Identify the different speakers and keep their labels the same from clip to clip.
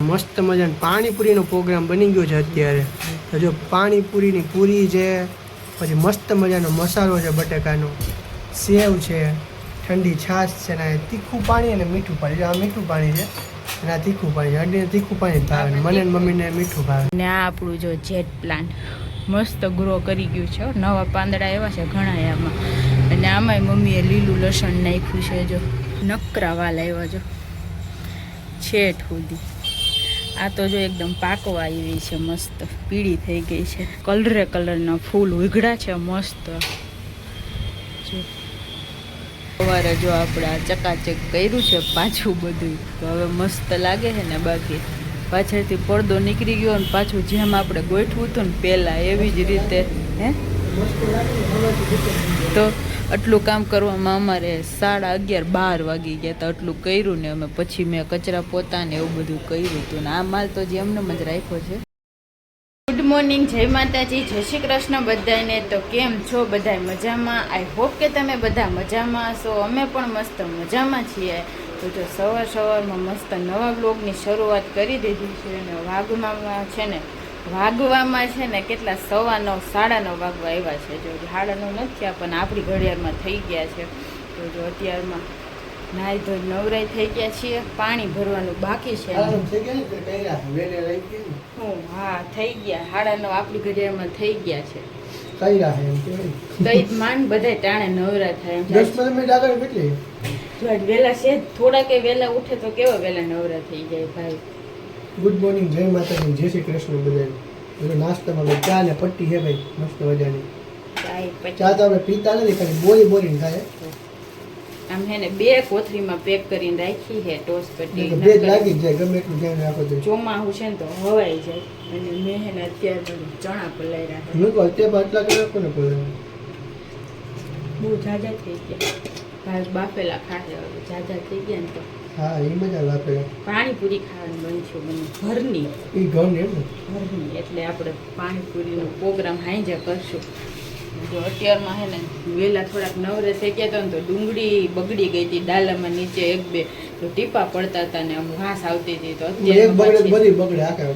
Speaker 1: મસ્ત મજાનો પાણીપુરીનો પ્રોગ્રામ બની ગયો છે અત્યારે. તો જો પાણીપુરીની પૂરી છે, પછી મસ્ત મજાનો મસાલો છે, બટેકાનો સેવ છે, ઠંડી છાશ છે, ને તીખું પાણી અને મીઠું પાણી. આ મીઠું પાણી છે અને આ તીખું પાણી છે. અડીને તીખું પાણી ભાવે, મને મમ્મીને મીઠું ભાવે.
Speaker 2: ને આ આપણું જો જેટ પ્લાન્ટ મસ્ત ગ્રો કરી ગયું છે. નવા પાંદડા એવા છે ઘણા આમાં, અને આમાંય મમ્મીએ લીલું લસણ નાખ્યું છે. જો નકરા વાલ આવ્યા જો છેઠ સુધી. આ તો જો એકદમ પાકવા આવી છે, મસ્ત પીળી થઈ ગઈ છે. કલરે કલરના ફૂલ ઉઘડા છે મસ્ત. જો સવારે જો આપણે આ ચકાચક કર્યું છે પાછું બધું, તો હવે મસ્ત લાગે છે ને. બાકી પાછળથી પડદો નીકળી ગયો ને પાછું જેમ આપણે ગોઠવું હતું ને પહેલાં એવી જ રીતે હે. તો આટલું કામ કરવામાં અમારે 11:30-12 વાગી ગયા હતા. આટલું કર્યું ને અમે પછી મેં કચરા પોતા ને એવું બધું કર્યું હતું. ને આ માલ તો જે એમને જ રાખ્યો છે. ગુડ મોર્નિંગ, જય માતાજી, જય શ્રી કૃષ્ણ બધાને. તો કેમ છો બધા? મજામાં? આઈ હોપ કે તમે બધા મજામાં હશો. અમે પણ મસ્ત મજામાં છીએ. તો જો સવારમાં મસ્ત નવા બ્લોગની શરૂઆત કરી દીધી છે. અને વાગવામાં છે ને કેટલા 9:15 9:30 વાગવા આવ્યા છે. જો 9:30 નથી થયા પણ આપણી ઘડિયાળમાં થઈ ગયા છે. તો જો અત્યારમાં નાહી ધોઈ નવરાઈ થઈ ગયા છીએ. પાણી ભરવાનું બાકી છે. હા થઈ ગયા. 9:30 આપણી ઘડિયાળમાં થઈ ગયા છે. કઈ માંડ બધા ટાણે નવરા થાય.
Speaker 1: 10 મિનિટ આગળ કેટલી
Speaker 2: વેલા છે થોડા કે વેલા ઉઠે તો કેવા વેલા નવરા થઈ જાય ભાઈ.
Speaker 1: ગુડ મોર્નિંગ, જય માતાજી, જય શ્રી કૃષ્ણ બધાને. નાસ્તામાં ચા ને પટ્ટી છે ભાઈ મસ્ત મજાની. ચા તો આપણે પીતા નથી, ખાલી બોરી થાય.
Speaker 2: આમ હે ને 2 કોથળીમાં પેક કરીને રાખી છે ટોસ પટ્ટી.
Speaker 1: ભેજ લાગી જાય ગમે એટલું ધ્યાન રાખો તો.
Speaker 2: ચોમાસું છે ને તો હવાઈ જાય. અને મેં હે ને અત્યારે ચણા પલાળ્યા છે.
Speaker 1: હું કહું અત્યારે આટલા કલાક કોને પલાળ્યા?
Speaker 2: બહુ ઝાઝા થઈ ગયા ભાઈ. બાફેલા ખાશે હવે ઝાઝા થઈ ગયા ને તો.
Speaker 1: હા એ મજા બાફેલા.
Speaker 2: પાણીપુરી ખાવાનું બનશે ઘરની.
Speaker 1: એ ઘરની એમ ને
Speaker 2: ઘરની એટલે આપણે પાણીપુરીનો પ્રોગ્રામ હાંજે કરશું. જો અત્યારમાં હે ને વહેલા થોડાક નવરે થઈ ગયા હતા ને તો ડુંગળી બગડી ગઈ હતી ડાલામાં નીચે 1-2 તો ટીપા પડતા હતા ને આમ વાસ આવતી હતી. તો અત્યારે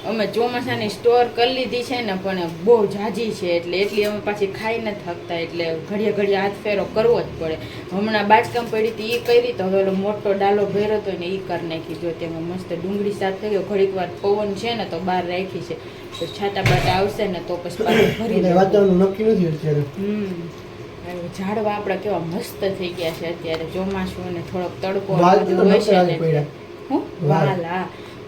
Speaker 2: અમે ચોમાસાની સ્ટોર કરી લીધી છે ને, પણ બહુ ઝાઝી છે એટલે એટલી અમે પાછી ખાઈ નથી થકતા. એટલે ઘડીએ હાથ ફેરો કરવો જ પડે. હમણાં બાજકામ પડી હતી એ કરી, તો હવે મોટો ડાલો ભર્યો હતો ને એ કરી નાખી. જો તેમાં મસ્ત ડુંગળી સાથે થઈ ગયો. ઘડીક વાર પવન છે ને તો બહાર રાખી છે. તો છાટા બાટા આવશે ને તો પછી પાછું ભરી
Speaker 1: વાતાવરણ નક્કી નથી અત્યારે.
Speaker 2: ઝાડવા આપડા કેવા મસ્ત થઈ ગયા છે અત્યારે. ચોમાસું અને થોડોક તડકો હોય છે ને. હું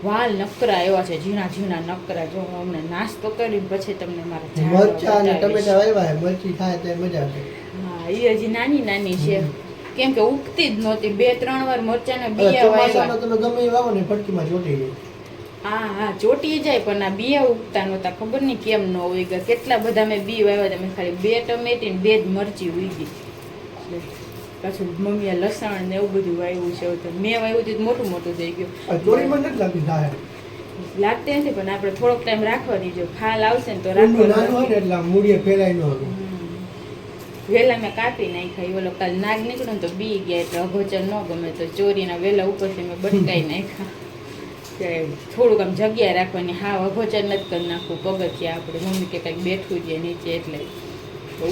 Speaker 2: વાલ નકરા એવા છે, ઝીણા નકરા. જો હું અમને નાસ્તો કરી પછી તમને મારા
Speaker 1: મરચા અને ટમેટા વાવ્યા છે. મરચી થાય તો મજા આવે.
Speaker 2: હા એ હજી નાની છે, કેમ કે ઉગતી જ નહોતી. 2-3 વાર મરચાના બિયા વાવ્યા.
Speaker 1: તમે ગમે એ વાવો ને ફટકીમાં ચોટી ગઈ.
Speaker 2: હા ચોટી જાય, પણ આ બિયા ઉગતા નહોતા. ખબર નહીં કેમ ન ઉગ્યા. કેટલા બધા મેં બી વાવ્યા હતા. મેં ખાલી 2 ટમેટી ને 2 જ મરચી ઉગી. પાછું મમ્મીએ લસણ ને એવું બધું વાવ્યું છે. તો મેં વાવ્યું હતું મોટું થઈ ગયું. લાગતી નથી, પણ આપણે થોડોક ટાઈમ રાખવા દીજો. ફાલ આવશે ને તો રાખવા. વેલા મેં કાપી નાખ્યા. ઓલો કાલ નાગ નીકળ્યો ને તો બી ગયા એટલે અગોચર ન ગમે તો ચોરીના વેલા ઉપરથી મેં બટકાઈ નાખ્યા. થોડુંક આમ જગ્યા રાખવાની. હા અગોચર નથી કરી નાખવું પગથિયા આપણે. મમ્મી કે કંઈક બેઠવું છે નીચે એટલે.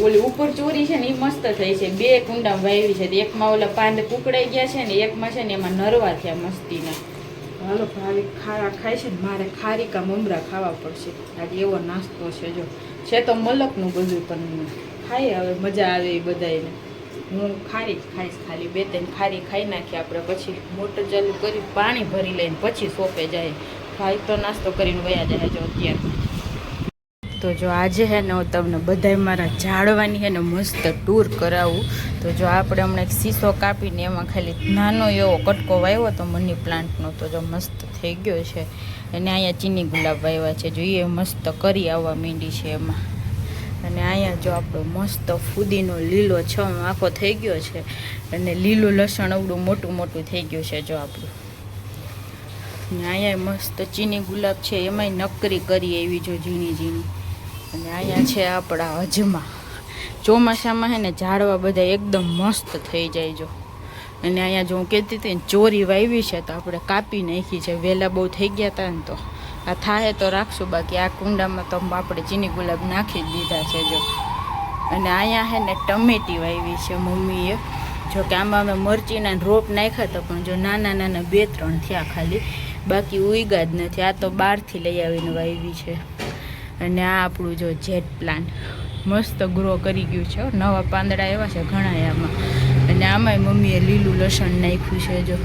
Speaker 2: ઓલી ઉપર ચોરી છે ને એ મસ્ત થઈ છે. 2 કુંડા વાવી છે. એકમાં ઓલા પાંદ કુકડાઈ ગયા છે ને, એકમાં છે ને એમાં નરવા થયા મસ્તીના. હાલો ભાવી ખારા ખાય છે ને, મારે ખારીકા મમરા ખાવા પડશે આજે. એવો નાસ્તો છે. જો છે તો મલકનું બધું, પણ ખાઈએ હવે મજા આવે એ બધાને. હું ખારી જ ખાઈશ. ખાલી 2-3 ખારી ખાઈ નાખીએ આપણે. પછી મોટર ચાલુ કરી પાણી ભરી લઈને પછી સોપે જાય. ભાઈ તો નાસ્તો કરીને વયા જાય. જો અત્યારે તો જો આજે હે ને હું તમને બધાય મારા ઝાડવાની હે ને મસ્ત ટૂર કરાવું. તો જો આપણે હમણાં એક શીશો કાપીને એમાં ખાલી નાનો એવો કટકો વાવ્યો તો મની પ્લાન્ટનો. તો જો મસ્ત થઈ ગયો છે. અને અહીંયા ચીની ગુલાબ વાવ્યા છે. જો એ મસ્ત કરી આવવા માંડી છે એમાં. અને અહીંયા જો આપણો મસ્ત ફુદીનો લીલો છમ આખો થઈ ગયો છે. અને લીલું લસણ અવડું મોટું થઈ ગયું છે જો આપણું. ને અહીંયા મસ્ત ચીની ગુલાબ છે, એમાંય નકરી કરી એવી જો ઝીણી. અને અહીંયા છે આપણા અજમા. ચોમાસામાં હે ને ઝાડવા બધા એકદમ મસ્ત થઈ જાય. જો અને અહીંયા જો હું કહેતી હતી ને ચોરી વાવી છે તો આપણે કાપી નાખી છે, વહેલા બહુ થઈ ગયા હતા ને તો આ થાય તો રાખશું, બાકી આ કુંડામાં તો આપણે ચીની ગુલાબ નાખી જ દીધા છે જો. અને અહીંયા છે ને ટમેટી વાવી છે મમ્મીએ, જો કે આમાં અમે મરચીના રોપ નાખ્યા હતા પણ જો નાના નાના 2-3 થયા ખાલી, બાકી ઉઈગા જ નથી. આ તો બહારથી લઈ આવીને વાવી છે. અને આ આપણું જો જેટ પ્લાન્ટ મસ્ત ગ્રો કરી ગયું છે, નવા પાંદડા એવા છે ઘણા આમાં. અને આમાંય મમ્મીએ લીલું લસણ નાખ્યું છે જો.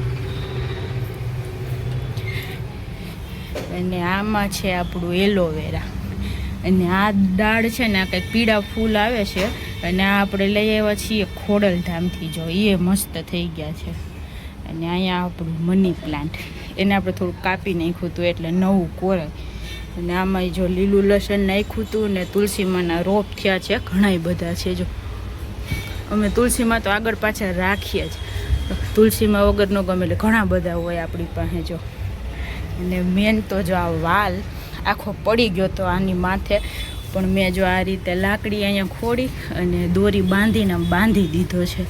Speaker 2: અને આમાં છે આપણું એલોવેરા. અને આ દાળ છે ને આ કંઈક પીળા ફૂલ આવે છે. અને આ આપણે લઈ આવ્યા છીએ ખોડલધામથી જો, એ મસ્ત થઈ ગયા છે. અને અહીંયા આપણું મની પ્લાન્ટ, એને આપણે થોડુંક કાપી નાખ્યું હતું એટલે નવું કોરાય. અને આમાં જો લીલું લસણ નાખ્યું હતું ને તુલસીમાંના રોપ થયા છે ઘણા બધા છે જો. અમે તુલસીમાં તો આગળ પાછળ રાખીએ જ, તુલસીમાં વગર ન ગમે એટલે ઘણા બધા હોય આપણી પાસે જો. અને મેન તો જો આ વાલ આખો પડી ગયો તો આની માથે, પણ મેં જો આ રીતે લાકડી અહીંયા ખોડી અને દોરી બાંધીને બાંધી દીધો છે.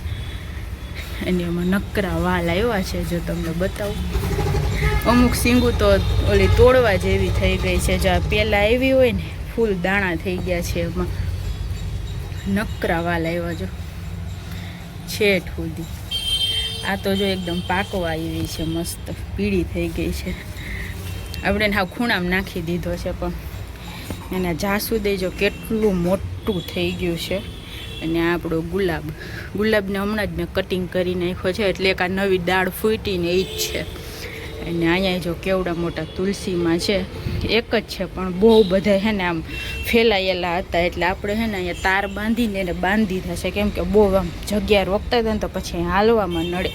Speaker 2: અને એમાં નકરા વાલ આવ્યા છે જો તમને બતાવું. અમુક સીંગું તો ઓલી તોડવા જેવી થઈ ગઈ છે, જો આ પહેલાં આવી હોય ને ફૂલ દાણા થઈ ગયા છે, એમાં નકરા વાલ આવ્યા જો છેટ સુધી. આ તો જો એકદમ પાકવા આવી છે, મસ્ત પીળી થઈ ગઈ છે. આપણે એને હાવ ખૂણામાં નાખી દીધો છે, પણ એના જાસૂદે જો કેટલું મોટું થઈ ગયું છે. અને આ આપણો ગુલાબને હમણાં જ મેં કટિંગ કરી નાખ્યો છે, એટલે એક આ નવી દાળ ફૂટીને એ જ છે. અને અહીંયા જો કેવડા મોટા તુલસીમાં છે, એક જ છે પણ બહુ બધા છે ને આમ ફેલાયેલા હતા, એટલે આપણે છે ને અહીંયા તાર બાંધીને એને બાંધી દીધા છે, કેમ કે બહુ આમ જગ્યા રોકતા હતા ને તો પછી હાલવામાં નડે.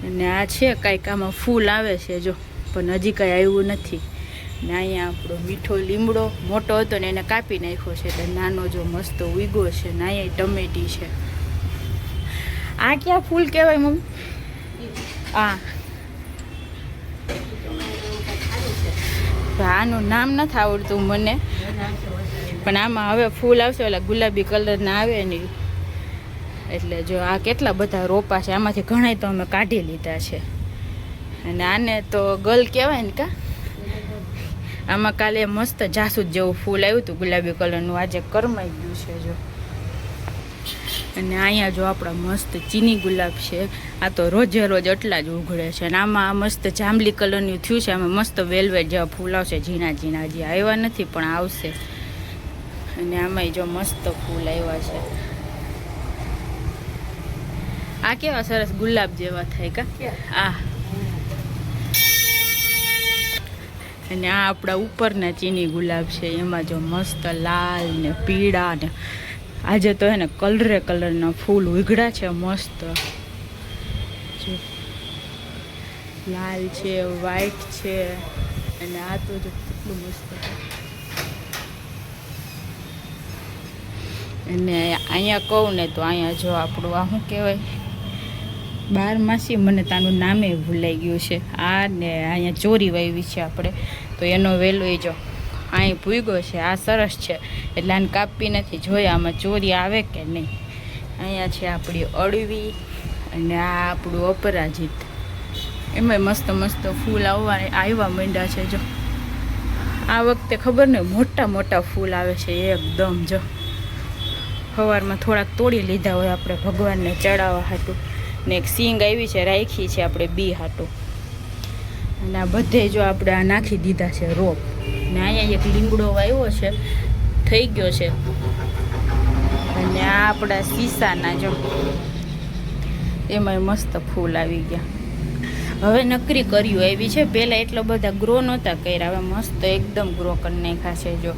Speaker 2: અને આ છે કાંઈક આમાં ફૂલ આવે છે જો, પણ હજી કાંઈ આવ્યું નથી. ને અહીંયા આપણો મીઠો લીમડો મોટો હતો ને એને કાપી નાખ્યો છે, એટલે નાનો જો મસ્ત ઉગ્યો છે. ને અહીંયા ટમેટી છે. આ ક્યાં ફૂલ કહેવાય મમ્મી? આનું નામ નથી આવડતું મને, પણ આમાં હવે ફૂલ આવશે ઓલા ગુલાબી કલરના આવે ને, એટલે જો આ કેટલા બધા રોપા છે, આમાંથી ઘણા તો અમે કાઢી લીધા છે. અને આને તો ગલ કહેવાય ને કા. આમાં કાલે મસ્ત જાસૂદ જેવું ફૂલ આવ્યું હતું ગુલાબી કલરનું, આજે કરમાઈ ગયું છે જો. અને અહીંયા જો આપણા મસ્ત ચીની ગુલાબ છે, આ તો રોજે રોજ એટલા જ ઉઘડે છે. અને આમાં આ મસ્ત જાંબલી કલરનું થયું છે, આમાં મસ્ત વેલ્વેટ જેવા ફૂલ આવશે, ઝીણા ઝીણા જે આવ્યા નથી પણ આવશે. અને આમાંય જો મસ્ત ફૂલ આવ્યા છે. આ કેવા સરસ ગુલાબ જેવા થાય કા આ. અને આ આપણા ઉપરના ચીની ગુલાબ છે, એમાં જો મસ્ત લાલ ને પીળા ને આજે તો એને કલરના ફૂલ ઉઘડા છે મસ્ત. જો લાલ છે, વ્હાઈટ છે, અને આ તો જો કેટલું મસ્ત. અને અહીંયા કહું ને તો અહીંયા જો આપણું આ શું કહેવાય 12 માસી, મને તાનું નામે ભૂલાઈ ગયું છે. આ ને અહીંયા ચોરી વાવી છે આપણે, તો એનો વેલો એ જો અહીં ભૂગ્યો છે. આ સરસ છે એટલે આને કાપી નથી, જોયા આમાં ચોરી આવે કે નહીં. અહીંયા છે આપણી અળવી, અને આ આપણું અપરાજિત, એમાંય મસ્ત મસ્ત ફૂલ આવ્યા માંડ્યા છે જો. આ વખતે ખબર ને મોટા મોટા ફૂલ આવે છે એકદમ જો. સવારમાં થોડાક તોડી લીધા હોય આપણે ભગવાનને ચડાવવા હાટું, ને એક સિંગ આવી છે રાખી છે આપણે બી હાટું. અને આ બધે જો આપણે આ નાખી દીધા છે રોપ. ને અહીંયા એક લીમડો વાવ્યો છે, થઈ ગયો છે. અને આ આપણા સીસાના જો, એમાંય મસ્ત ફૂલ આવી ગયા. હવે નકરી કર્યું આવી છે, પહેલાં એટલો બધા ગ્રો નહોતા કર્યા, હવે મસ્ત એકદમ ગ્રો કરી નાખ્યા છે જો.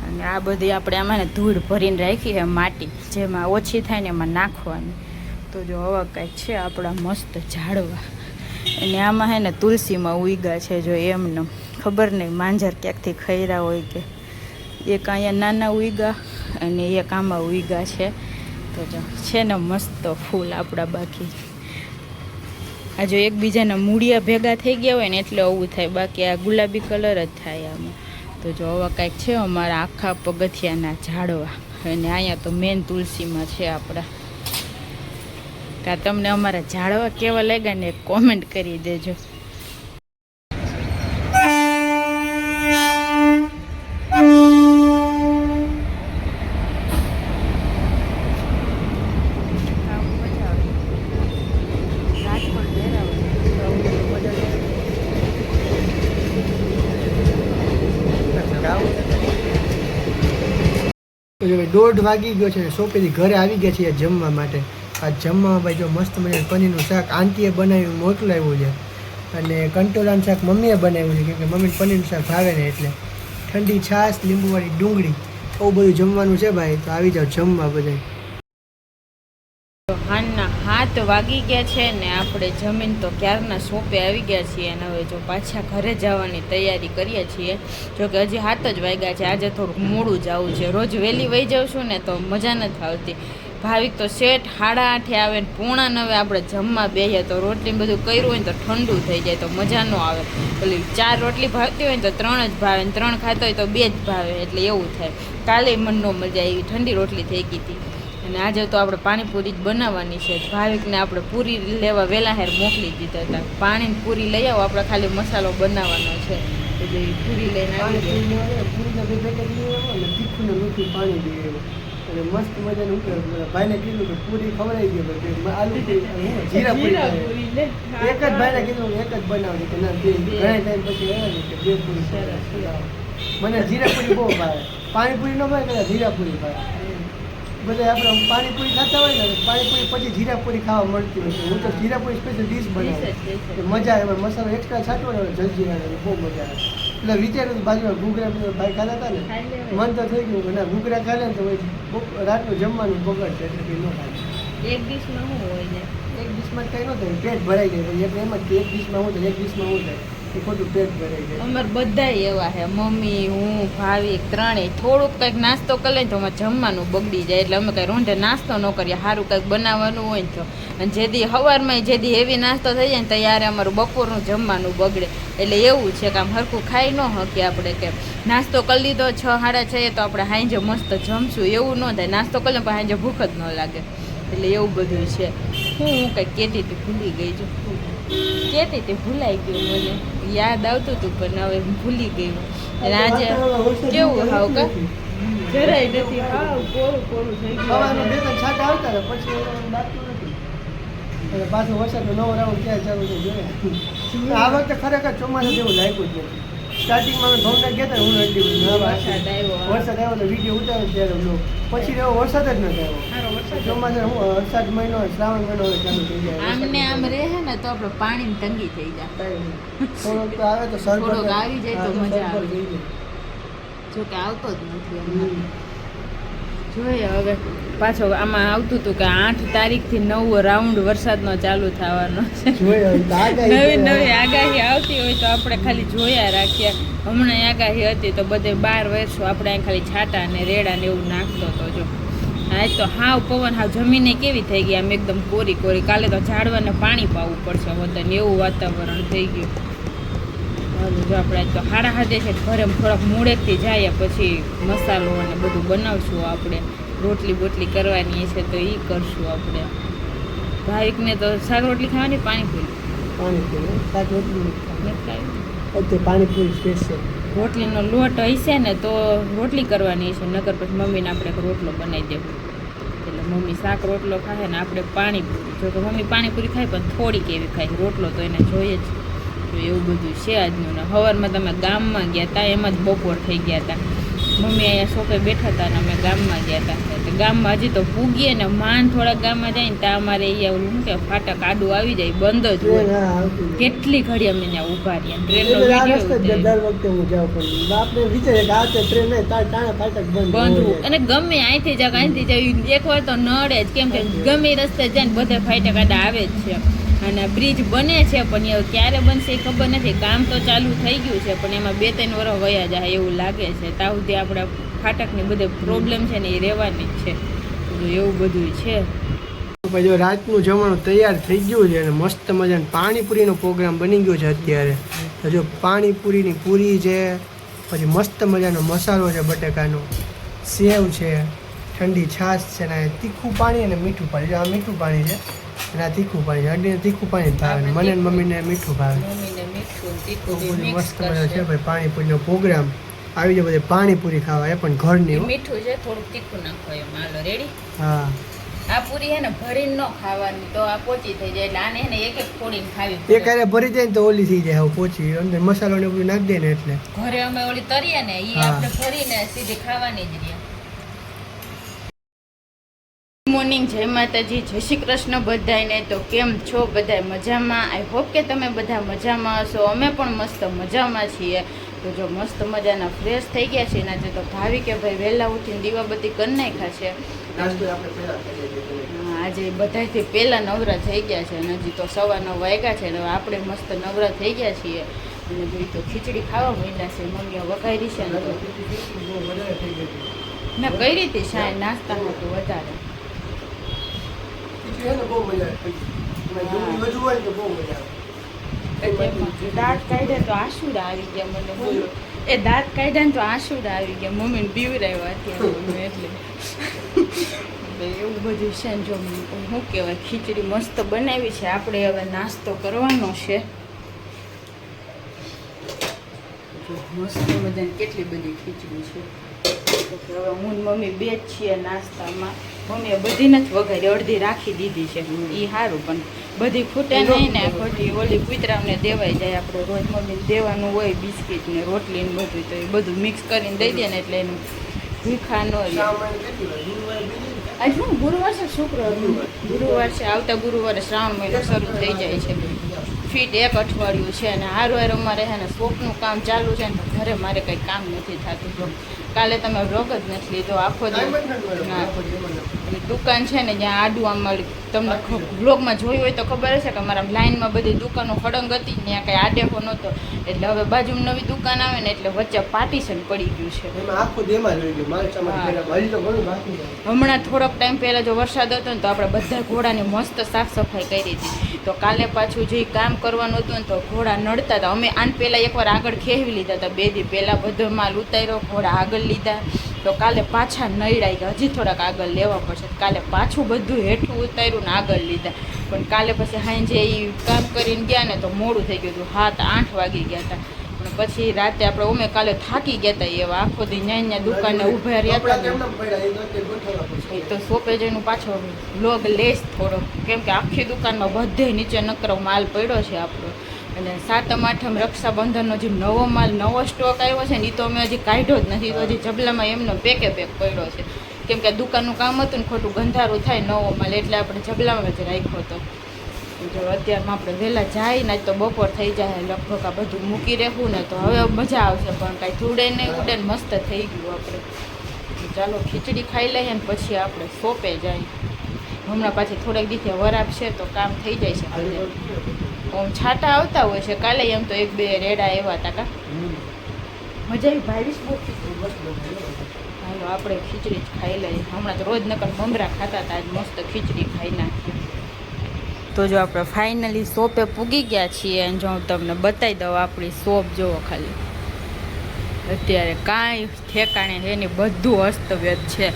Speaker 2: અને આ બધી આપણે આમાં ધૂળ ભરીને રાખી છે માટી, જેમાં ઓછી થાય ને એમાં નાખવાની. તો જો હવે કાંઈક છે આપણા મસ્ત ઝાડવા. અને આમાં હે ને તુલસીમાં ઉગ્યા છે જો, એમને ખબર નહીં માંજર ક્યાંકથી ખૈરા હોય કે. એક અહીંયા નાના ઉગ્યા અને એક આમાં ઉગ્યા છે. તો જો છે ને મસ્ત ફૂલ આપણા. બાકી આ જો એકબીજાના મૂળિયા ભેગા થઈ ગયા હોય ને એટલે આવું થાય, બાકી આ ગુલાબી કલર જ થાય આમાં. તો જો આવા કાંઈક છે અમારા આખા પગથિયાના ઝાડવા. અને અહીંયા તો મેન તુલસીમાં છે આપણા. કે તમને અમારા ઝાડવા કેવા લાગ્યા ને કોમેન્ટ કરી દેજો.
Speaker 1: દોઢ વાગી ગયો છે, સોપેથી ઘરે આવી ગયા છીએ જમવા માટે. આ જમવામાં ભાઈ જો મસ્ત મજાનું પનીરનું શાક આંટીએ બનાવ્યું મોકલાવ્યું છે, અને કંટોલાનું શાક મમ્મીએ બનાવ્યું છે, કેમ કે મમ્મીને પનીરનું શાક ભાવે ને એટલે. ઠંડી છાશ, લીંબુવાળી ડુંગળી, બહુ બધું જમવાનું છે ભાઈ. તો આવી જાઓ જમવા બધા.
Speaker 2: હાનના 7 વાગી ગયા છે ને આપણે જમીન તો ક્યારના સોપે આવી ગયા છીએ, અને હવે જો પાછા ઘરે જવાની તૈયારી કરીએ છીએ. જોકે હજી 7 જ વાગ્યા છે, આજે થોડુંક મોડું જવું છે. રોજ વહેલી વહી જાઉં છું ને તો મજા નથી આવતી. ભાવિક તો શેઠ 8:30 આવે ને 8:45 આપણે જમવા બેસીએ તો રોટલી બધું કર્યું હોય ને તો ઠંડુ થઈ જાય તો મજા ન આવે. પેલી 4 રોટલી ભાવતી હોય ને તો 3 જ ભાવે, ને 3 ખાતા હોય તો 2 જ ભાવે, એટલે એવું થાય. કાલે મન ન મજા આવી, ઠંડી રોટલી થઈ ગઈ હતી. અને આજે તો આપણે પાણીપુરી જ બનાવવાની છે. ભાવિકને આપણે પૂરી લેવા વહેલા હેર મોકલી દીધા હતા. પાણીની પૂરી લઈ આવો, આપણે ખાલી મસાલો બનાવવાનો છે. એટલે પૂરી લઈને આવી
Speaker 1: તીખું ને મીઠું પાણી પીવું અને મસ્ત મજાનું ભાઈને કીધું કે પૂરી ખવડાવી ગયો, આલુ જીરા પૂરી એક જ ભાઈને કીધું એક જ બનાવજો કે ના ઘણા ટાઈમ પછી આવ્યા કે 2 પૂરી સરસ. મને જીરા પૂરી બહુ ભાવે, પાણીપુરી ન ભાવે કદાચ જીરા પૂરી ભાવે. બધા આપણે પાણીપુરી ખાતા હોય ને, પાણીપુરી પછી જીરાપુરી ખાવા મળતી હોય છે. હું તો જીરાપુરી સ્પેશિયલ ડીશ બનાવું, મજા આવે. મસાલો એક્સ્ટ્રા છાંટવો ને જલજીરાનો બહુ મજા આવે. એટલે વિચાર્યું બાજુમાં ઘૂઘરા ભાઈ ખાતા હતા ને, મન તો થઈ ગયું કે ના ઘૂઘરા ખાલે ને તો રાતનું જમવાનું બગડશે, એટલે કંઈ ન ખાય.
Speaker 2: એક ડીશમાં શું હોય ને,
Speaker 1: એક ડીશમાં કંઈ ન થાય, પેટ ભરાઈ જાય. એટલે એમ જ એક ડીશમાં શું થાય, એક ડીશમાં શું થાય એ ખોટું પેટ ભરાઈ જાય.
Speaker 2: અમારે બધા એવા છે, મમ્મી, હું, ભાવિક, ત્રણેય. થોડુંક કંઈક નાસ્તો કરી લઈએ તો અમારે જમવાનું બગડી જાય. એટલે અમે કંઈ રોંઢે નાસ્તો ન કરીએ, સારું કંઈક બનાવવાનું હોય ને તો. અને જેથી સવારમાં જેથી હેવી નાસ્તો થઈ જાય ને ત્યારે અમારું બપોરનું જમવાનું બગડે. એટલે એવું છે કે આમ હરખું ખાઈ ન શકીએ આપણે, કે નાસ્તો કરી લીધો 6, 6:30 તો આપણે હાંજે મસ્ત જમશું, એવું ન થાય. નાસ્તો કરી લે પણ હાંજે ભૂખ જ ન લાગે. એટલે એવું બધું છે. હું કંઈક કહેતી હતી, ભૂલી ગઈ છું. કહેતી હતી, ભૂલાઈ ગયું, મને યાદ આવતું હતું પણ હવે ભૂલી ગયું. અને આજે કેવું હાવ કા જરાય નથી, હાવ કોરું કોરું થઈ ગયું.
Speaker 1: 2-3 છાંટા આવતા ને પછી બાકી નથી. અને પાછું વરસાદનો નવો રાઉન્ડ ક્યાં ચાલુ થઈ ગયો. આ વખતે ખરેખર ચોમાસા જેવું લાગ્યું જ નથી. સ્ટાર્ટિંગમાં અમે ભવનાથ ગયા હતા, હું વરસાદ આવ્યો તો વિડીયો ઉતાર્યો ત્યારે લો, પછી એવો વરસાદ જ નથી આવ્યો. ચોમાસા હું વરસાદ મહિનો શ્રાવણ મહિનો ચાલુ થઈ જાય.
Speaker 2: આમને આમ રહે ને તો આપણે પાણીની તંગી થઈ જાય.
Speaker 1: થોડોક તો આવે તો
Speaker 2: થોડોક આવી જાય તો મજા આવે. જોકે આવતો જ નથી. જોઈએ હવે પાછો આમાં આવતું હતું કે 8 તારીખથી નવો રાઉન્ડ વરસાદનો ચાલુ થવાનો છે. નવી નવી આગાહી આવતી હોય તો આપણે ખાલી જોયા રાખીએ. હમણાં આગાહી હતી તો બધે 12 વર્ષો આપણે અહીં ખાલી છાટા અને રેડા ને એવું નાખતો હતો. જો આજ તો હાવ પવન, હાવ જમીને કેવી થઈ ગઈ આમ એકદમ કોરી કોરી. કાલે તો ઝાડવાને પાણી પાવું પડશે વતન, એવું વાતાવરણ થઈ ગયું. જો આપણે આજ તો 7:30 છે, ઘરે થોડાક મોડેકથી જઈએ પછી મસાલો અને બધું બનાવશું. આપણે રોટલી બોટલી કરવાની છે તો એ કરશું આપણે. ભાવિકને તો શાક રોટલી ખાવાની, પાણીપુરી
Speaker 1: પાણીપુરી સ્પેશિયલ
Speaker 2: રોટલીનો લોટ હશે ને તો રોટલી કરવાની છે, નકર પછી મમ્મીને આપણે રોટલો બનાવી દેવું. એટલે મમ્મી શાક રોટલો ખાય ને આપણે પાણીપુરી. જો કે મમ્મી પાણીપુરી ખાય પણ થોડીક એવી ખાય, રોટલો તો એને જોઈએ જ. તો એવું બધું છે આજનું. ને સવારમાં તમે ગામમાં ગયા હતા, એમાં જ બપોર થઈ ગયા હતા. મમ્મી અહીંયા સોફે બેઠા હતા ને અમે ગામમાં ગયા હતા. એટલે ગામમાં હજી તો પૂગીએ ને માન થોડાક ગામમાં જાય ને ત્યાં અમારે અહીંયા ઓલું શું કે ફાટક આડું આવી જાય, બંધ જ હોય. કેટલી ઘડી અમે ત્યાં ઊભા રહ્યા, ટ્રેનનો બંધ. અને ગમે અહીંથી જાવ અહીંથી જાવ, એક વાર તો નડે જ, કેમ કે ગમે રસ્તે જાય ને બધે ફાટક આડા આવે જ છે. અને બ્રિજ બને છે પણ એ ક્યારે બનશે એ ખબર નથી. કામ તો ચાલુ થઈ ગયું છે પણ એમાં 2-3 વર્ષ વયા જાય એવું લાગે છે. ત્યાં સુધી આપણે ફાટકની બધે પ્રોબ્લેમ છે ને એ રહેવાની જ છે. એવું બધું છે.
Speaker 1: જો રાતનું જમવાનું તૈયાર થઈ ગયું છે અને મસ્ત મજાનો પાણીપુરીનો પ્રોગ્રામ બની ગયો છે અત્યારે. તો જો પાણીપુરીની પૂરી છે, પછી મસ્ત મજાનો મસાલો છે બટેકાનો, સેવ છે, ઠંડી છાશ છે ને તીખું પાણી અને મીઠું પાણી. આ મીઠું પાણી છે અને આ તીખું પાણી અડીને તીખું પાણી જ ભાવે ને મને ને મમ્મીને મીઠું ભાવે.
Speaker 2: મમ્મીને મીઠું તીખું
Speaker 1: બહુ
Speaker 2: મિક્સ
Speaker 1: મસ્ત મજા છે
Speaker 2: કરશે.
Speaker 1: ભાઈ પાણીપુરીનો પ્રોગ્રામ આવી જાય બધે પાણીપુરી ખાવા એ પણ ઘરની હો.
Speaker 2: મીઠું છે થોડુંક તીખું નાખો એમ. હાલો રેડી.
Speaker 1: હા
Speaker 2: આ પૂરી હે ને ભરીને ન ખાવાની તો આ પોચી થઈ જાય એટલે આને હે ને એક એક ફોડીને ખાવી
Speaker 1: એ
Speaker 2: પડે.
Speaker 1: ક્યારે ભરી જાય ને તો ઓલી થઈ જાય હવે પોચી અંદર મસાલો ને બધું નાખી દે ને એટલે
Speaker 2: ઘરે અમે ઓલી તરીએ ને એ
Speaker 1: હા.
Speaker 2: આપણે ભરીને સીધી ખાવાની જ રહે. મોર્નિંગ, જય માતાજી, જય શ્રી કૃષ્ણ બધાને. તો કેમ છો બધા? મજામાં? આઈ હોપ કે તમે બધા મજામાં હશો. અમે પણ મસ્ત મજામાં છીએ. તો જો મસ્ત મજાના ફ્રેશ થઈ ગયા છે ને આજે તો ભાવી કે ભાઈ વહેલા ઉઠીને દીવાબત્તી કરી નાખ્યા છે. આજે બધાથી પહેલા નવરા થઈ ગયા છે અને હજી તો 9:15 વાગ્યા છે. હવે આપણે મસ્ત નવરા થઈ ગયા છીએ અને જોઈ તો ખીચડી ખાવા માંડ્યા છે. મમ્મીએ વઘારી છે ને તો મેં કઈ રીતે શાય નાસ્તા હતું વધારે. દાંત કાઢ્યા તો આંસુડા આવી ગયા મને. બોલો એ દાંત કાઢ્યા ને તો આંસુડા આવી ગયા. મમ્મીને બીવરાવ્યા અત્યારે એટલે એવું બધું છે ને. જો શું કહેવાય, ખીચડી મસ્ત બનાવી છે. આપણે હવે નાસ્તો કરવાનો છે. જો મસ્ત બધાને કેટલી બધી ખીચડી છે. તો હવે હું ને મમ્મી બે જ છીએ નાસ્તામાં. મમ્મીએ બધી નથી વઘારી, અડધી રાખી દીધી છે. એ સારું, પણ બધી ખૂટે નહીં ને ખોટી ઓલી કૂતરામને દેવાઈ જાય. આપણે રોજ મમ્મીને દેવાનું હોય બિસ્કિટ ને રોટલી ને બધું, તો એ બધું મિક્સ કરીને દઈ દે ને એટલે એનું ભૂખા ન રહે. આજ શું ગુરુવાર છે? શુક્રવાર ગુરુવાર છે. આવતા ગુરુવારે શ્રાવણ મહિનો શરૂ થઈ જાય છે. ફીટ 1 અઠવાડિયું છે અને હારું અમારે છે ને શોપનું કામ ચાલુ છે ને તો ઘરે મારે કંઈ કામ નથી થતું. કાલે તમે વ્લોગ જ નથી લીધો આખો દિવસ. દુકાન છે ને જ્યાં આડું આમ તમને વ્લોગમાં જોયું હોય તો ખબર હશે કે અમારા લાઈનમાં બધી દુકાનો ખડંગ હતી, ત્યાં કંઈ આડેહો નહોતો. એટલે હવે બાજુમાં નવી દુકાન આવે ને એટલે વચ્ચે પાર્ટીશન પડી ગયું છે. હમણાં થોડોક ટાઈમ પહેલાં જો વરસાદ હતો ને તો આપણે બધા ઘોડાની મસ્ત સાફ સફાઈ કરી હતી. તો કાલે પાછું જે કામ કરવાનું હતું ને તો ઘોડા નડતા હતા. અમે આને પહેલાં એકવાર આગળ ખેવી લીધા હતા. 2 દી પહેલાં બધો માલ ઉતાર્યો, ઘોડા આગળ લીધા. તો કાલે પાછા નડ્યા ગયા, હજી થોડાક આગળ લેવા પડશે. કાલે પાછું બધું હેઠું ઉતાર્યું ને આગળ લીધા. પણ કાલે પછી સાંજે એ કામ કરીને ગયા ને તો મોડું થઈ ગયું હતું. 7-8 વાગી ગયા હતા. પણ પછી રાતે આપણે અમે કાલે થાકી ગયા હતા એવા. આખો દી ન્યા દુકાને ઊભા રહ્યા હતા. તો શોપે જઈને પાછો લોગ લેસ થોડો, કેમ કે આખી દુકાનમાં બધે નીચે નકરો માલ પડ્યો છે આપણો. અને 7મ-8મ રક્ષાબંધનનો જે નવો માલ, નવો સ્ટોક આવ્યો છે ને એ તો અમે હજી કાઢ્યો જ નથી. તો હજી જબલામાં એમનો પેકે પેક પડ્યો છે. કેમ કે દુકાનનું કામ હતું ને ખોટું ગંધારું થાય નવો માલ, એટલે આપણે જબલામાં જ રાખ્યો હતો. જો અત્યારમાં આપણે વહેલા જાય ને તો બપોર થઈ જાય લગભગ આ બધું મૂકી રહેવું ને તો હવે મજા આવશે. પણ કાંઈ ધૂળે નહીં ઉડે ને મસ્ત થઈ ગયું આપણે. ચાલો ખીચડી ખાઈ લઈએ ને પછી આપણે શોપે જાય. હમણાં પાછી થોડાક દિવસે વરાપ છે તો કામ થઈ જાય છે. આમ છાંટા આવતા હોય છે. કાલે એમ તો 1-2 રેડા આવ્યા હતા. કા મજા આવી ભાઈ? હાલો આપણે ખીચડી જ ખાઈ લઈએ. હમણાં તો રોજ નકર મમરા ખાતા હતા, આજ મસ્ત ખીચડી ખાઈ નાખીએ. તો જો આપણે ફાઇનલી શોપે પૂગી ગયા છીએ અને જો હું તમને બતાવી દઉં આપણી શોપ જુઓ ખાલી. અત્યારે કાંઈ ઠેકાણે છે ને, બધું અસ્તવ્યસ્ત છે.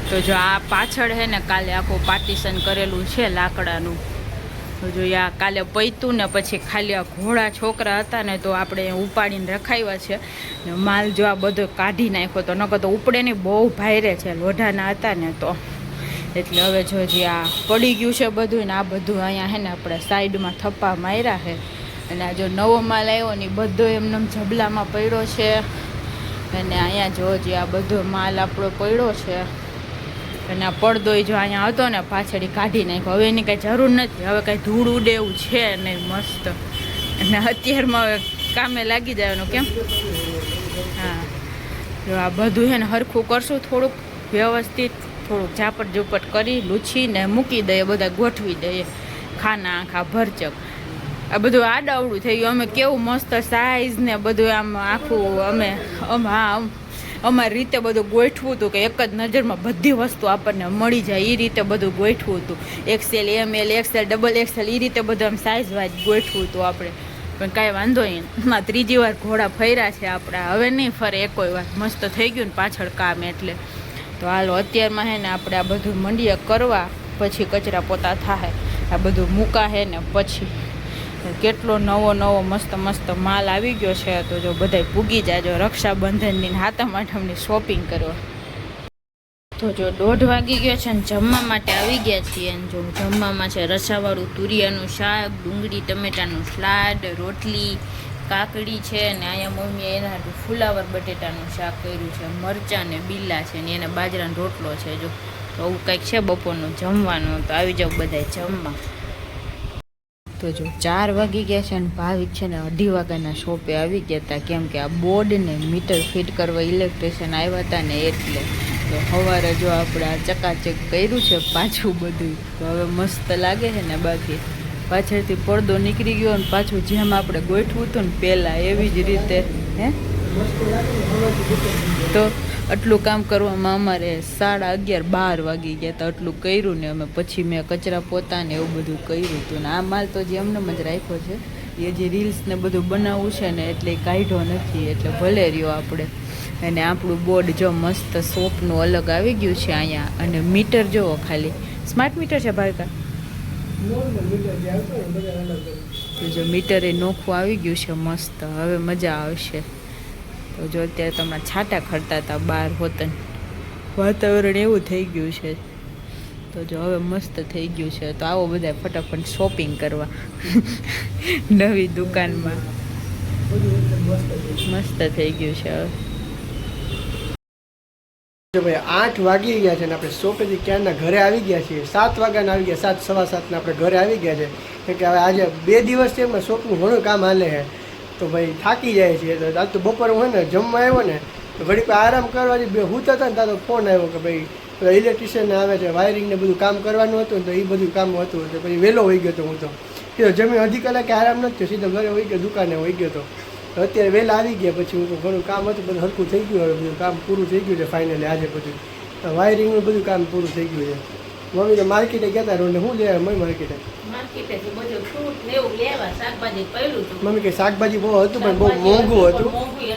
Speaker 2: તો જો આ પાછળ છે ને કાલે આખું પાર્ટીશન કરેલું છે લાકડાનું. તો જો આ કાલે પૈતું ને પછી ખાલી આ ઘોડા છોકરા હતા ને તો આપણે ઉપાડીને રખાવ્યા છે. ને માલ જો આ બધો કાઢી નાખ્યો તો નકર તો ઉપડે નહીં, બહુ ભાઈરે છે. લોઢાના હતા ને તો એટલે હવે જો જે આ પડી ગયું છે બધું ને આ બધું અહીંયા છે ને આપણે સાઈડમાં થપ્પા માર્યા છે. અને આ જો નવો માલ આવ્યો ને બધો એમને જબલામાં પડ્યો છે. અને અહીંયા જો જે આ બધો માલ આપણો પડ્યો છે. અને આ પડદો જો અહીંયા હતો ને પાછળ કાઢી નાખ્યો. હવે એની કાંઈ જરૂર નથી. હવે કાંઈ ધૂળ ઉડે એવું છે નહીં. મસ્ત. અને અત્યારમાં હવે કામે લાગી જવાનું. કેમ? હા, જો આ બધું છે ને સરખું કરશું, થોડુંક વ્યવસ્થિત, થોડુંક ઝાપટ ઝૂપટ કરી લૂછીને મૂકી દઈએ, બધા ગોઠવી દઈએ. ખાના આખા ભરચક આ બધું આડાવડું થઈ ગયું. અમે કેવું મસ્ત સાઈઝ ને બધું આમ આખું અમારી રીતે બધું ગોઠવું હતું કે એક જ નજરમાં બધી વસ્તુ આપણને મળી જાય એ રીતે બધું ગોઠવું હતું. XL, ML, XL, XXL એ રીતે બધું આમ સાઈઝ વાઇઝ ગોઠવું હતું આપણે. પણ કાંઈ વાંધો નહીં. એમાં 3જી વાર ઘોડા ફર્યા છે આપણા. હવે નહીં ફરે એકોય વાર. મસ્ત થઈ ગયું ને પાછળ કામ એટલે. તો હાલો અત્યારમાં હે ને આપણે આ બધું મંડીએ કરવા, પછી કચરા પોતા થાય. આ બધું મૂકા હે ને પછી કેટલો નવો નવો મસ્ત મસ્ત માલ આવી ગયો છે. તો જો બધાય પૂગી જાજો રક્ષાબંધનની હાથમ આઠમની શોપિંગ કરવા. તો જો 1:30 વાગી ગયો છે ને જમવા માટે આવી ગયા છીએ. અને જો જમવામાં છે રસાવાળું તુરિયાનું શાક, ડુંગળી ટમેટાનું સલાડ, રોટલી, કાકડી છે ને અહીંયા મમ્મીએ એના હાટું ફુલાવર બટેટાનું શાક કર્યું છે, મરચાં ને બીલા છે ને એને બાજરાનો રોટલો છે. જો તો આવું કંઈક છે બપોરનું જમવાનું. તો આવી જાવ બધાય જમવા. તો જો 4 વાગી ગયા છે ને ભાવિક છે ને 2:30 વાગ્યાના શોપે આવી ગયા હતા, કેમ કે આ બોર્ડ ને મીટર ફિટ કરવા ઇલેક્ટ્રિશિયન આવ્યા હતા ને એટલે. તો સવારે જો આપણે આ ચકાચક કર્યું છે પાછું બધું. તો હવે મસ્ત લાગે છે ને. બાકી પાછળથી પડદો નીકળી ગયો ને પાછું જેમ આપણે ગોઠવું હતું ને પહેલાં એવી જ રીતે હે. તો આટલું કામ કરવામાં અમારે 11:30-12 વાગી ગયા હતા. આટલું કર્યું ને અમે પછી મેં કચરા પોતા ને એવું બધું કર્યું હતું. ને આ માલ તો જે એમને જ રાખ્યો છે, એ જે રીલ્સ ને બધું બનાવવું છે ને એટલે કાઢ્યો નથી, એટલે ભલે રહ્યો આપણે. અને આપણું બોર્ડ જો મસ્ત શોપનું અલગ આવી ગયું છે અહીંયા. અને મીટર જુઓ ખાલી સ્માર્ટ મીટર છે ભાવિકા. તો જો મીટર એ નોખું આવી ગયું છે મસ્ત. હવે મજા આવશે. તો જો અત્યારે તમે છાંટા ખરતા હતા બહાર હોતન, વાતાવરણ એવું થઈ ગયું છે. તો જો હવે મસ્ત થઈ ગયું છે. તો આવો બધા ફટાફટ શોપિંગ કરવા નવી દુકાનમાં. મસ્ત થઈ ગયું છે હવે.
Speaker 1: જો ભાઈ 8 વાગી ગયા છે ને આપણે શોપેથી ક્યારના ઘરે આવી ગયા છીએ. 7 વાગ્યાના આવી ગયા, 7 સવા 7 આપણે ઘરે આવી ગયા છે. કેમ કે હવે આજે 2 દિવસ છે એમાં શોપનું ઘણું કામ હાલે છે. તો ભાઈ થાકી જાય છે. તો આજ તો બપોરે હોય ને જમવા આવ્યો ને તો ઘડીક આરામ કરવા બે હુતા હતા ને ત્યાં તો ફોન આવ્યો કે ભાઈ પેલા ઇલેક્ટ્રિશિયન આવે છે, વાયરિંગ ને બધું કામ કરવાનું હતું ને તો એ બધું કામ હતું. તો પછી વહેલો હોઈ ગયો હતો હું તો. જમીન અડધી કલાકે આરામ નથી થયો, સીધો ઘરે હોઈ ગયો, દુકાને હોઈ ગયો હતો. અત્યારે વહેલા આવી ગયા પછી હું તો ઘણું કામ હતું, બધું હરખું થઈ ગયું. હવે બધું કામ પૂરું થઈ ગયું છે ફાઇનલી. આજે બધું વાયરિંગનું બધું કામ પૂરું થઈ ગયું છે. મમ્મી તો માર્કેટે ગયા હતા રોડ ને શું લેવા મમ્મી માર્કેટે? મમ્મી કે શાકભાજી બહુ હતું પણ બહુ મોંઘું હતું.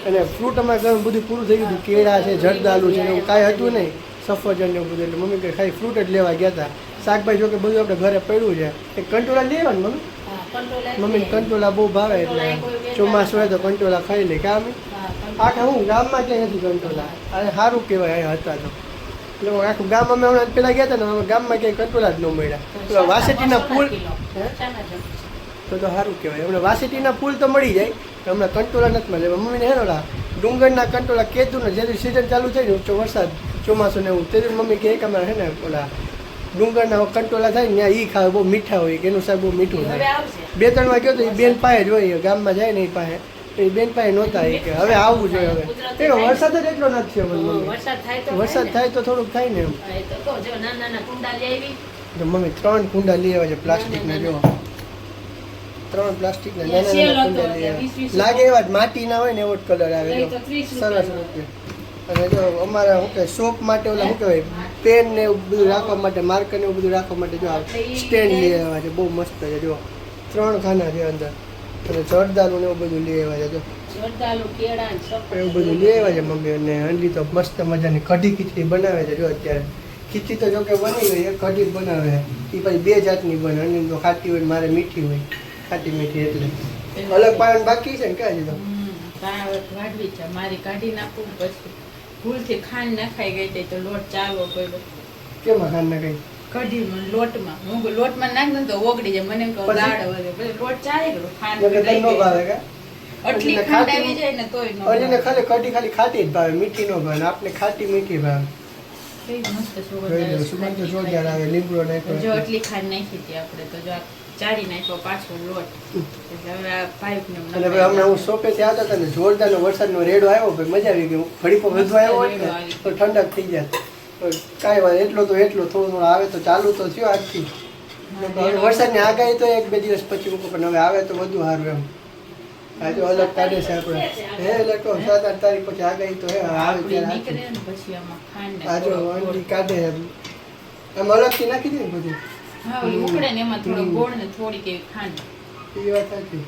Speaker 1: અને ફ્રૂટ અમારે ઘણું બધું પૂરું થઈ ગયું. કેળા છે, જરદાલુ છે, એવું કાંઈ હતું નહીં, સફરજન ને એવું બધું. એટલે મમ્મી કે ખાલી ફ્રૂટ જ લેવા ગયા હતા. શાકભાજી જો કે બધું આપણે ઘરે પડ્યું છે. એક કંટોળા લેવાનું મમ્મી. મમ્મીને કંટોળા બહુ ભાવે એટલે ચોમાસું હોય તો કંટોળા ખાઈ લે. કામ આખા હું ગામમાં ક્યાંય નથી કંટોળા. અરે સારું કહેવાય અહીંયા હતા તો. એટલે આખું ગામ અમે હમણાં પેલા ગયા હતા ને અમે ગામમાં ક્યાંય કંટોળા જ ન મળ્યા. વાસેટીના ફૂલ તો સારું કહેવાય. હમણાં વાસેટીના ફૂલ તો મળી જાય, હમણાં કંટોળા નથી મળે. મમ્મીને હેરોડા ડુંગરના કંટોળા કહેતું ને જેથી સિઝન ચાલુ થઈ ને વરસાદ ચોમાસું ને એવું તેથી મમ્મી કહે કે અમારે હે ને ઓલા ડુંગરના કંટોળા થાય ને ત્યાં એ ખાવે બહુ મીઠા હોય કે એનું શાક બહુ મીઠું થાય. 2-3 વાર ગયો તો એ બેન પાસે જ હોય, ગામમાં જાય ને એ પાસે. એ બેન પાસે નહોતા કે હવે આવવું જોઈએ. હવે એનો વરસાદ જ એટલો નથી થયો. વરસાદ થાય તો થોડુંક થાય ને એમ. તો મમ્મી 3 કુંડા લઈ આવે છે પ્લાસ્ટિકના. જો 3 પ્લાસ્ટિકના નાના કુંડા લઈ આવે. લાગે એવા જ માટીના હોય ને એવો જ કલર આવે. સરસ રૂપિયા. અને જો અમારા શું કહેવાય શોપ માટે ઓલા શું કહેવાય પેન ને એવું બધું રાખવા માટે, માર્કર ને એવું બધું રાખવા માટે જો સ્ટેન્ડ લઈ આવ્યા છે. બહુ મસ્ત છે. જો 3 ખાના છે અંદર. અને જરદાલુ ને એવું બધું લઈ આવ્યા છે. એવું બધું લઈ આવ્યા છે મમ્મી. અને અંડી તો મસ્ત મજાની કઢી ખીચડી બનાવે છે. જો અત્યારે ખીચડી તો જો કે બની ગઈ, એક કઢી બનાવે છે. એ પછી 2 જાતની બને. અંડી તો ખાટી હોય, મારે મીઠી હોય, ખાટી મીઠી. એટલે અલગ પાડવાનું બાકી છે ને ક્યાં તો
Speaker 2: વાઢવી છે મારી. કાઢી નાખું પછી ભૂલથી ખાંડ નખાઈ ગઈ હતી તો લોટ ચાલવો પડ્યો.
Speaker 1: કેમાં ખાંડ નખાઈ?
Speaker 2: કઢીમાં લોટમાં. હું લોટમાં નાખ દઉં તો ઓગળી જાય. મને દાળ વધે પછી લોટ ચાલી ગયો. ખાંડ આટલી ખાંડ આવી જાય ને તોય નો.
Speaker 1: અલીને ખાલી કઢી ખાલી ખાટી જ ભાવે, મીઠી નો ભાવે. આપણે ખાટી મીઠી ભાવે.
Speaker 2: મસ્ત
Speaker 1: સુગંધ તો જોરદાર આવે. લીમડો નાખ્યો.
Speaker 2: જો આટલી ખાંડ નાખી હતી આપણે તો જો ચારી નાખ્યો પાછો લોટ. એટલે હવે આ પાઇપ ને
Speaker 1: અને ભાઈ હમણાં હું શોપેથી આવતા હતા ને જોરદારનો વરસાદનો રેડો આવ્યો. ભાઈ મજા આવી ગઈ. ઘડીકો વધુ આવ્યો હોત ને તો ઠંડક થઈ જાય. કાંઈ વાત એટલો તો એટલો થોડો આવે તો ચાલુ તો થયો આજથી. વરસાદની આગાહી તો 1-2 દિવસ પછી મૂકો પણ હવે આવે તો વધુ સારું એમ. આજે અલગ કાઢે છે આપણે હે એટલે તો 7-8 તારીખ પછી આગાહી તો હે આવે ત્યારે
Speaker 2: પછી આમાં ખાંડ
Speaker 1: આજે અંડી કાઢે એમ અલગથી નાખી દે ને બધું.
Speaker 2: હા ઉકળે ને એમાં થોડો ગોળ ને થોડીક એવી ખાંડ.
Speaker 1: એ વાત સાચી.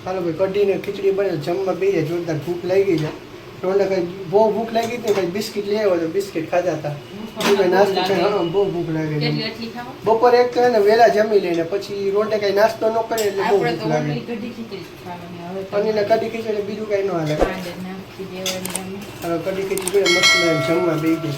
Speaker 1: ચાલો ભાઈ કઢીને ખીચડી બને જમવા બેસીએ. જોરદાર ભૂખ લાગી ગઈ છે. રોંડા કઈ બહુ ભૂખ લાગી હતી કઈ બિસ્કિટ લઈ આવ્યો તો બિસ્કિટ ખાધા હતા બીજો નાસ્તો કઈ હા બહુ ભૂખ લાગે છે
Speaker 2: કેટલી એટલી ખાવા
Speaker 1: બપોરે એક ને વહેલા જમી લઈને પછી રોંડે કઈ નાસ્તો ન કરે એટલે બહુ
Speaker 2: આપણે
Speaker 1: ભૂખ
Speaker 2: તો
Speaker 1: લાગે
Speaker 2: ઓનલી કઢી ખીચડી જ ખાવાની હવે તો
Speaker 1: પનીરને કઢી ખીચડી બીજું કઈ ન હાલે
Speaker 2: પાંડે નાખી દેવાની
Speaker 1: હવે કઢી ખીચડી મસ્ત જમવા બેસી ગઈ